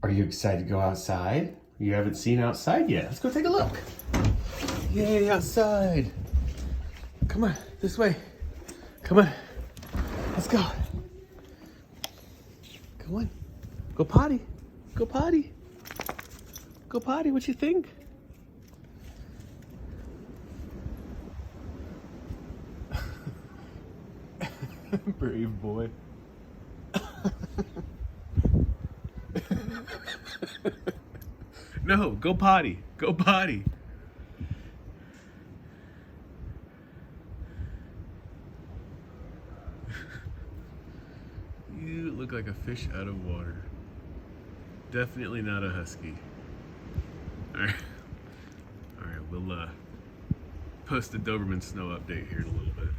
Are you excited to go outside? You haven't seen outside yet. Let's go take a look. Yay, outside. Come on, this way. Come on. Let's go. Come on. Go potty. Go potty. Go potty. What you think? Brave boy. No, go potty. Go potty. You look like a fish out of water. Definitely not a husky. Alright. Alright, we'll post a Doberman snow update here in a little bit.